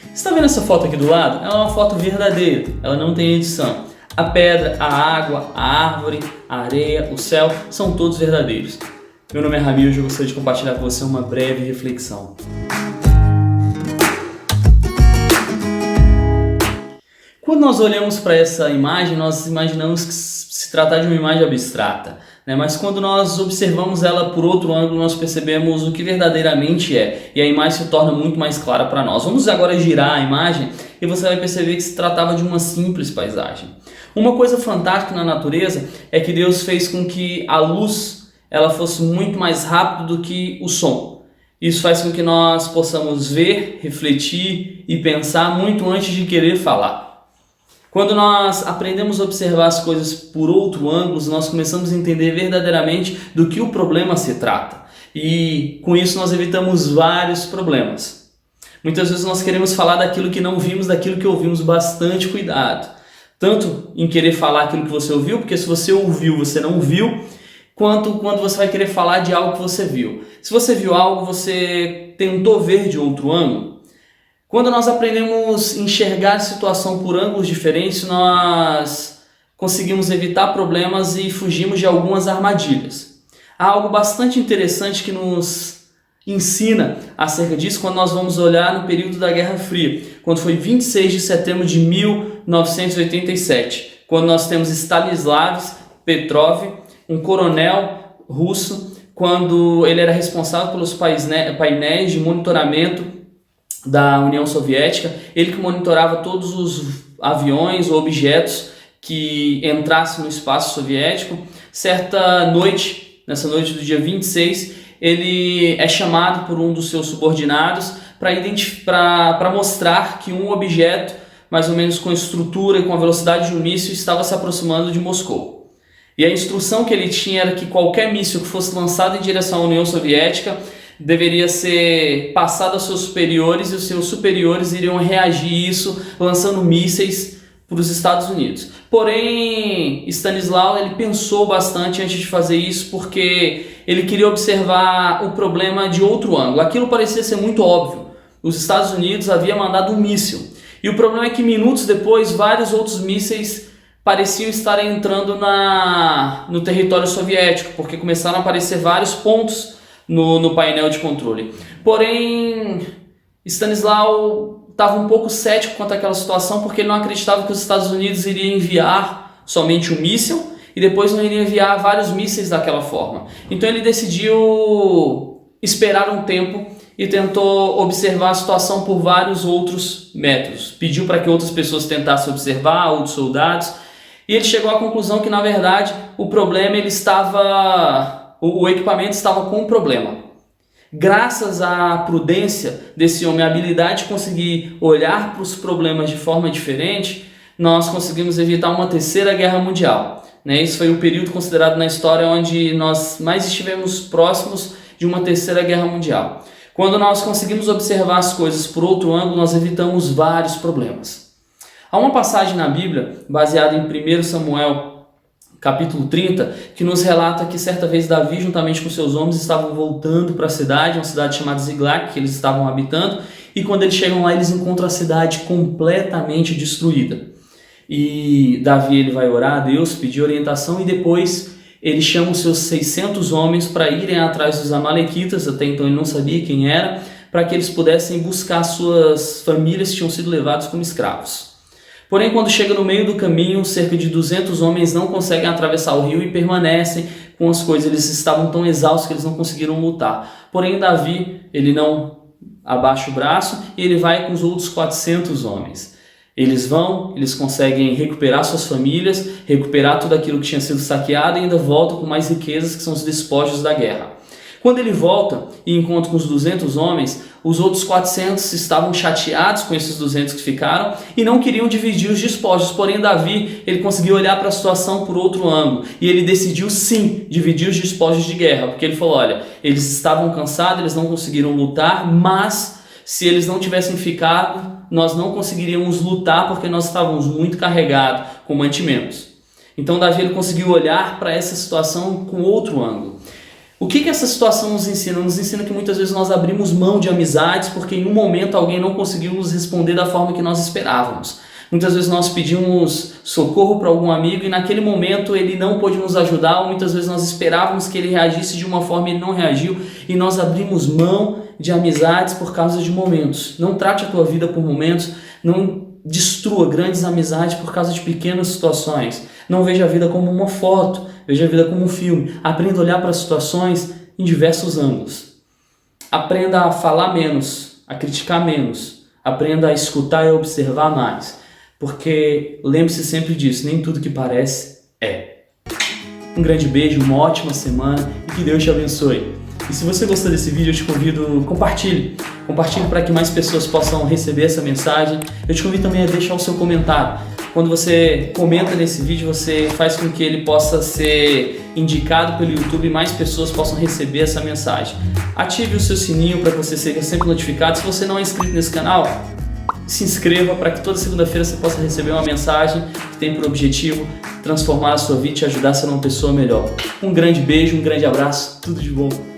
Você está vendo essa foto aqui do lado? Ela é uma foto verdadeira, ela não tem edição. A pedra, a água, a árvore, a areia, o céu, são todos verdadeiros. Meu nome é Ramiro e eu gostaria de compartilhar com você uma breve reflexão. Quando nós olhamos para essa imagem, nós imaginamos que se tratar de uma imagem abstrata, né? Mas quando nós observamos ela por outro ângulo, nós percebemos o que verdadeiramente é, e a imagem se torna muito mais clara para nós. Vamos agora girar a imagem e você vai perceber que se tratava de uma simples paisagem. Uma coisa fantástica na natureza é que Deus fez com que a luz ela fosse muito mais rápida do que o som. Isso faz com que nós possamos ver, refletir e pensar muito antes de querer falar. Quando nós aprendemos a observar as coisas por outro ângulo, nós começamos a entender verdadeiramente do que o problema se trata. E com isso nós evitamos vários problemas. Muitas vezes nós queremos falar daquilo que não vimos, daquilo que ouvimos, bastante cuidado. Tanto em querer falar aquilo que você ouviu, porque se você ouviu, você não viu, quanto quando você vai querer falar de algo que você viu. Se você viu algo, você tentou ver de outro ângulo. Quando nós aprendemos a enxergar a situação por ângulos diferentes, nós conseguimos evitar problemas e fugimos de algumas armadilhas. Há algo bastante interessante que nos ensina acerca disso quando nós vamos olhar no período da Guerra Fria, quando foi 26 de setembro de 1987, quando nós temos Stanislav Petrov, um coronel russo, quando ele era responsável pelos painéis de monitoramento da União Soviética, ele que monitorava todos os aviões ou objetos que entrassem no espaço soviético. Certa noite, nessa noite do dia 26, ele é chamado por um dos seus subordinados para mostrar que um objeto, mais ou menos com estrutura e com a velocidade de um míssil, estava se aproximando de Moscou. E a instrução que ele tinha era que qualquer míssil que fosse lançado em direção à União Soviética deveria ser passado aos seus superiores, e os seus superiores iriam reagir a isso lançando mísseis para os Estados Unidos. Porém, Stanislav ele pensou bastante antes de fazer isso, porque ele queria observar o problema de outro ângulo. Aquilo parecia ser muito óbvio. Os Estados Unidos haviam mandado um míssil. E o problema é que minutos depois, vários outros mísseis pareciam estar entrando no território soviético, porque começaram a aparecer vários pontos no painel de controle. Porém, Stanislav estava um pouco cético quanto àquela situação, porque ele não acreditava que os Estados Unidos iriam enviar somente um míssil e depois não iriam enviar vários mísseis daquela forma. Então ele decidiu esperar um tempo e tentou observar a situação por vários outros métodos. Pediu para que outras pessoas tentassem observar, outros soldados, e ele chegou à conclusão que, na verdade, o equipamento estava com um problema. Graças à prudência desse homem, a habilidade de conseguir olhar para os problemas de forma diferente, nós conseguimos evitar uma terceira guerra mundial. Esse foi o período considerado na história onde nós mais estivemos próximos de uma terceira guerra mundial. Quando nós conseguimos observar as coisas por outro ângulo, nós evitamos vários problemas. Há uma passagem na Bíblia, baseada em 1 Samuel, capítulo 30, que nos relata que certa vez Davi, juntamente com seus homens, estavam voltando para a cidade, uma cidade chamada Ziglag, que eles estavam habitando, e quando eles chegam lá, eles encontram a cidade completamente destruída. E Davi ele vai orar a Deus, pedir orientação, e depois ele chama os seus 600 homens para irem atrás dos amalequitas, até então ele não sabia quem era, para que eles pudessem buscar suas famílias que tinham sido levados como escravos. Porém, quando chega no meio do caminho, cerca de 200 homens não conseguem atravessar o rio e permanecem com as coisas. Eles estavam tão exaustos que eles não conseguiram lutar. Porém, Davi, ele não abaixa o braço e ele vai com os outros 400 homens. Eles vão, eles conseguem recuperar suas famílias, recuperar tudo aquilo que tinha sido saqueado e ainda voltam com mais riquezas, que são os despojos da guerra. Quando ele volta e encontra com os 200 homens, os outros 400 estavam chateados com esses 200 que ficaram e não queriam dividir os despojos. Porém, Davi ele conseguiu olhar para a situação por outro ângulo e ele decidiu sim dividir os despojos de guerra, porque ele falou, olha, eles estavam cansados, eles não conseguiram lutar, mas se eles não tivessem ficado, nós não conseguiríamos lutar porque nós estávamos muito carregados com mantimentos. Então Davi ele conseguiu olhar para essa situação com outro ângulo. O que essa situação nos ensina? Nos ensina que muitas vezes nós abrimos mão de amizades porque em um momento alguém não conseguiu nos responder da forma que nós esperávamos. Muitas vezes nós pedimos socorro para algum amigo e naquele momento ele não pôde nos ajudar, ou muitas vezes nós esperávamos que ele reagisse de uma forma e ele não reagiu e nós abrimos mão de amizades por causa de momentos. Não trate a tua vida por momentos, não destrua grandes amizades por causa de pequenas situações. Não veja a vida como uma foto, veja a vida como um filme. Aprenda a olhar para as situações em diversos ângulos. Aprenda a falar menos, a criticar menos. Aprenda a escutar e a observar mais. Porque lembre-se sempre disso, nem tudo que parece é. Um grande beijo, uma ótima semana e que Deus te abençoe. E se você gostou desse vídeo, eu te convido, compartilhe para que mais pessoas possam receber essa mensagem. Eu te convido também a deixar o seu comentário. Quando você comenta nesse vídeo, você faz com que ele possa ser indicado pelo YouTube e mais pessoas possam receber essa mensagem. Ative o seu sininho para que você seja sempre notificado. Se você não é inscrito nesse canal, se inscreva para que toda segunda-feira você possa receber uma mensagem que tem por objetivo transformar a sua vida e te ajudar a ser uma pessoa melhor. Um grande beijo, um grande abraço, tudo de bom.